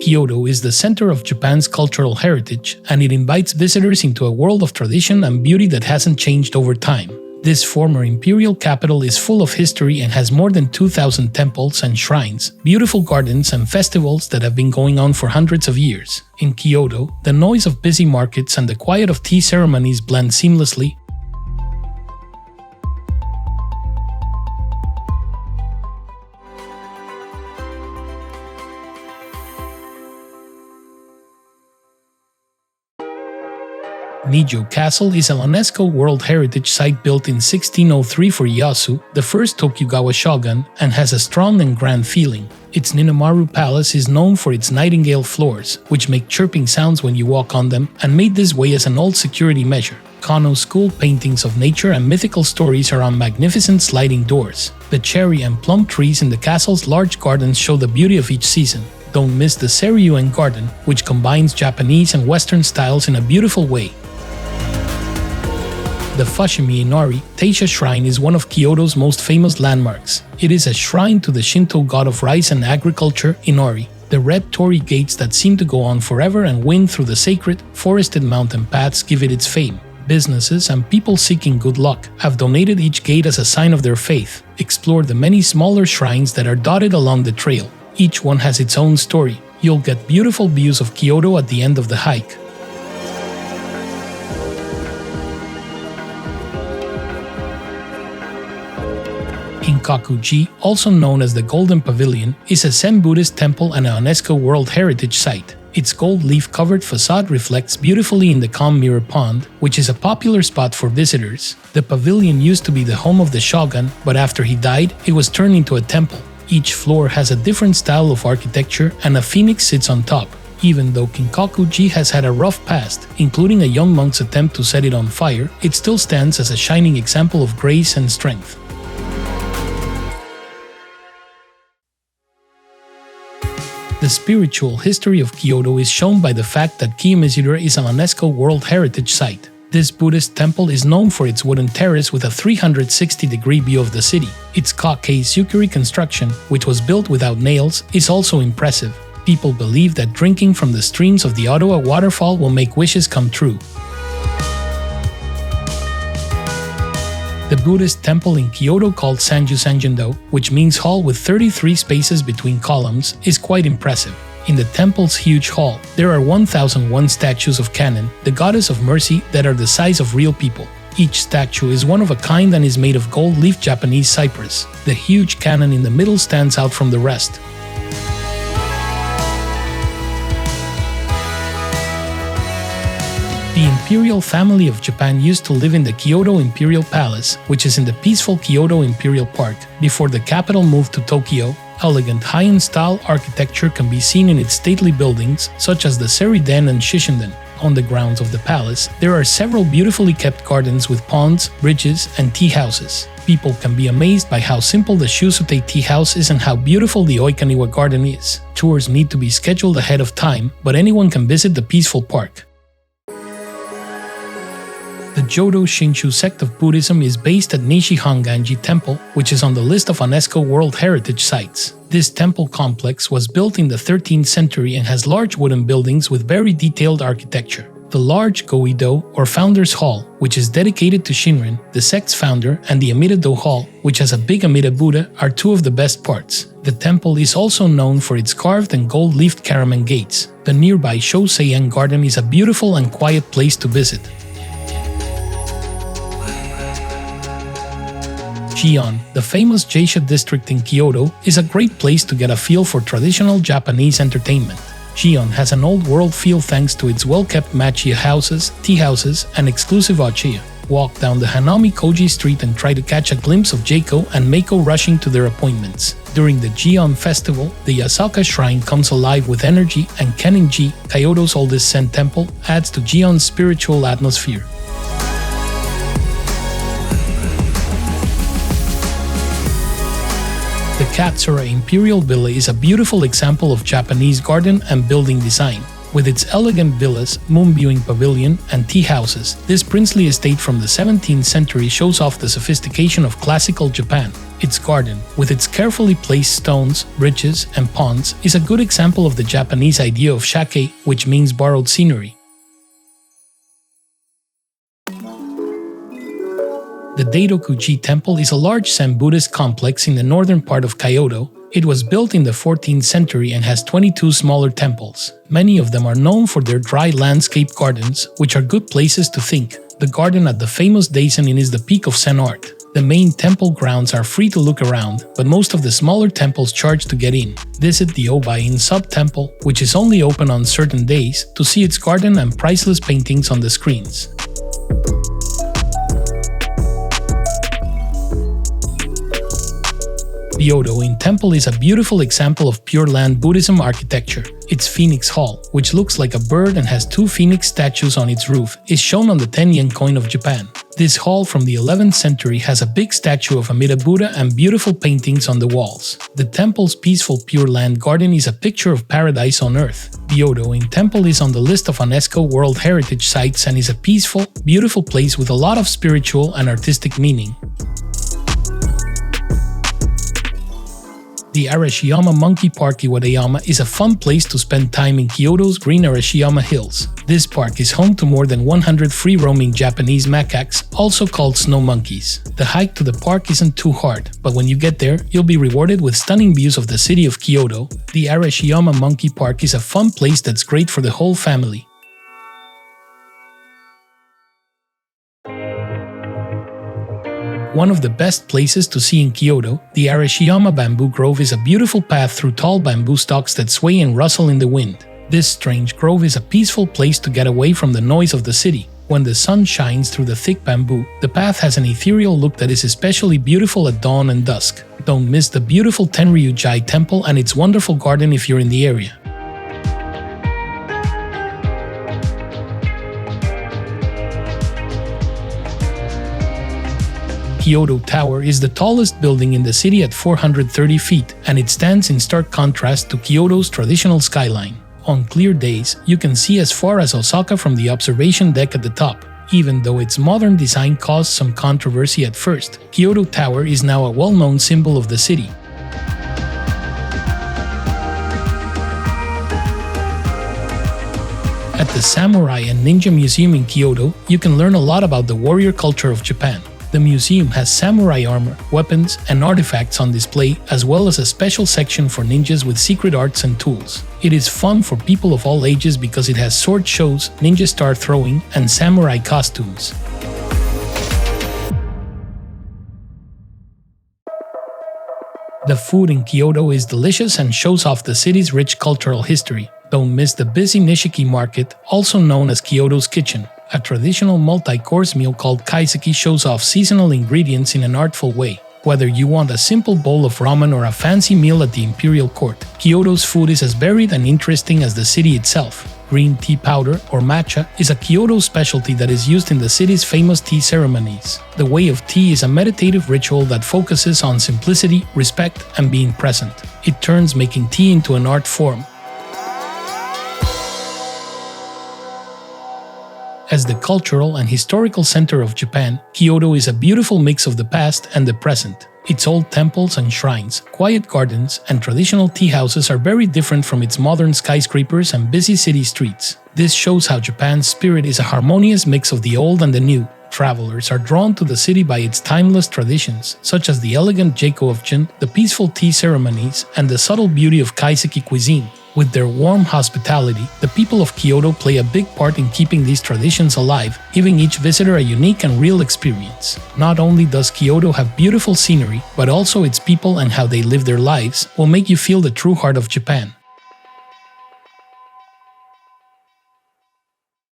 Kyoto is the center of Japan's cultural heritage, and it invites visitors into a world of tradition and beauty that hasn't changed over time. This former imperial capital is full of history and has more than 2,000 temples and shrines, beautiful gardens and festivals that have been going on for hundreds of years. In Kyoto, the noise of busy markets and the quiet of tea ceremonies blend seamlessly. Nijo Castle is a UNESCO World Heritage Site built in 1603 for Ieyasu, the first Tokugawa shogun, and has a strong and grand feeling. Its Ninamaru Palace is known for its nightingale floors, which make chirping sounds when you walk on them, and made this way as an old security measure. Kano school paintings of nature and mythical stories are on magnificent sliding doors. The cherry and plum trees in the castle's large gardens show the beauty of each season. Don't miss the Seryuen Garden, which combines Japanese and Western styles in a beautiful way. The Fushimi-Inari Taisha Shrine is one of Kyoto's most famous landmarks. It is a shrine to the Shinto god of rice and agriculture, Inari. The red torii gates that seem to go on forever and wind through the sacred, forested mountain paths give it its fame. Businesses and people seeking good luck have donated each gate as a sign of their faith. Explore the many smaller shrines that are dotted along the trail. Each one has its own story. You'll get beautiful views of Kyoto at the end of the hike. Kinkaku-ji, also known as the Golden Pavilion, is a Zen Buddhist temple and a UNESCO World Heritage Site. Its gold leaf-covered facade reflects beautifully in the calm mirror pond, which is a popular spot for visitors. The pavilion used to be the home of the shogun, but after he died, it was turned into a temple. Each floor has a different style of architecture, and a phoenix sits on top. Even though Kinkaku-ji has had a rough past, including a young monk's attempt to set it on fire, it still stands as a shining example of grace and strength. The spiritual history of Kyoto is shown by the fact that Kiyomizu-dera is a UNESCO World Heritage Site. This Buddhist temple is known for its wooden terrace with a 360-degree view of the city. Its Kakei-tsukuri construction, which was built without nails, is also impressive. People believe that drinking from the streams of the Ottawa waterfall will make wishes come true. The Buddhist temple in Kyoto called Sanjūsangen-dō, which means hall with 33 spaces between columns, is quite impressive. In the temple's huge hall, there are 1,001 statues of Kannon, the goddess of mercy, that are the size of real people. Each statue is one of a kind and is made of gold leaf Japanese cypress. The huge cannon in the middle stands out from the rest. The imperial family of Japan used to live in the Kyoto Imperial Palace, which is in the peaceful Kyoto Imperial Park. Before the capital moved to Tokyo, elegant Heian style architecture can be seen in its stately buildings, such as the Seriden and Shishinden. On the grounds of the palace, there are several beautifully kept gardens with ponds, bridges, and tea houses. People can be amazed by how simple the Shusute tea house is and how beautiful the Oikaniwa garden is. Tours need to be scheduled ahead of time, but anyone can visit the peaceful park. The Jodo Shinshu sect of Buddhism is based at Nishi Honganji Temple, which is on the list of UNESCO World Heritage Sites. This temple complex was built in the 13th century and has large wooden buildings with very detailed architecture. The large Go-i-do, or Founder's Hall, which is dedicated to Shinrin, the sect's founder, and the Amida-do Hall, which has a big Amida Buddha, are two of the best parts. The temple is also known for its carved and gold-leafed Karaman gates. The nearby Shōseian Garden is a beautiful and quiet place to visit. Gion, the famous Geisha district in Kyoto, is a great place to get a feel for traditional Japanese entertainment. Gion has an old-world feel thanks to its well-kept machiya houses, tea houses, and exclusive ochiya. Walk down the Hanami-Koji Street and try to catch a glimpse of Jaiko and Meiko rushing to their appointments. During the Gion festival, the Yasaka Shrine comes alive with energy, and Kennin-ji, Kyoto's oldest Zen temple, adds to Gion's spiritual atmosphere. The Katsura Imperial Villa is a beautiful example of Japanese garden and building design. With its elegant villas, moon-viewing pavilion, and tea houses, this princely estate from the 17th century shows off the sophistication of classical Japan. Its garden, with its carefully placed stones, bridges, and ponds, is a good example of the Japanese idea of shake, which means borrowed scenery. The Daitoku-ji Temple is a large Zen Buddhist complex in the northern part of Kyoto. It was built in the 14th century and has 22 smaller temples. Many of them are known for their dry landscape gardens, which are good places to think. The garden at the famous Daisen-in is the peak of Zen art. The main temple grounds are free to look around, but most of the smaller temples charge to get in. Visit the Byōdō-in sub-temple, which is only open on certain days, to see its garden and priceless paintings on the screens. Byōdō-in Temple is a beautiful example of Pure Land Buddhism architecture. Its Phoenix Hall, which looks like a bird and has 2 phoenix statues on its roof, is shown on the 10-yen coin of Japan. This hall from the 11th century has a big statue of Amida Buddha and beautiful paintings on the walls. The temple's peaceful Pure Land garden is a picture of paradise on earth. Byōdō-in Temple is on the list of UNESCO World Heritage Sites and is a peaceful, beautiful place with a lot of spiritual and artistic meaning. The Arashiyama Monkey Park Iwadayama is a fun place to spend time in Kyoto's green Arashiyama Hills. This park is home to more than 100 free-roaming Japanese macaques, also called snow monkeys. The hike to the park isn't too hard, but when you get there, you'll be rewarded with stunning views of the city of Kyoto. The Arashiyama Monkey Park is a fun place that's great for the whole family. One of the best places to see in Kyoto, the Arashiyama Bamboo Grove is a beautiful path through tall bamboo stalks that sway and rustle in the wind. This strange grove is a peaceful place to get away from the noise of the city. When the sun shines through the thick bamboo, the path has an ethereal look that is especially beautiful at dawn and dusk. Don't miss the beautiful Tenryū-ji Temple and its wonderful garden if you're in the area. Kyoto Tower is the tallest building in the city at 430 feet, and it stands in stark contrast to Kyoto's traditional skyline. On clear days, you can see as far as Osaka from the observation deck at the top. Even though its modern design caused some controversy at first, Kyoto Tower is now a well-known symbol of the city. At the Samurai and Ninja Museum in Kyoto, you can learn a lot about the warrior culture of Japan. The museum has samurai armor, weapons, and artifacts on display, as well as a special section for ninjas with secret arts and tools. It is fun for people of all ages because it has sword shows, ninja star throwing, and samurai costumes. The food in Kyoto is delicious and shows off the city's rich cultural history. Don't miss the busy Nishiki market, also known as Kyoto's Kitchen. A traditional multi-course meal called kaiseki shows off seasonal ingredients in an artful way. Whether you want a simple bowl of ramen or a fancy meal at the Imperial Court, Kyoto's food is as varied and interesting as the city itself. Green tea powder, or matcha, is a Kyoto specialty that is used in the city's famous tea ceremonies. The way of tea is a meditative ritual that focuses on simplicity, respect, and being present. It turns making tea into an art form. As the cultural and historical center of Japan, Kyoto is a beautiful mix of the past and the present. Its old temples and shrines, quiet gardens, and traditional tea houses are very different from its modern skyscrapers and busy city streets. This shows how Japan's spirit is a harmonious mix of the old and the new. Travelers are drawn to the city by its timeless traditions, such as the elegant Jaiko of Gion, the peaceful tea ceremonies, and the subtle beauty of kaiseki cuisine. With their warm hospitality, the people of Kyoto play a big part in keeping these traditions alive, giving each visitor a unique and real experience. Not only does Kyoto have beautiful scenery, but also its people and how they live their lives will make you feel the true heart of Japan.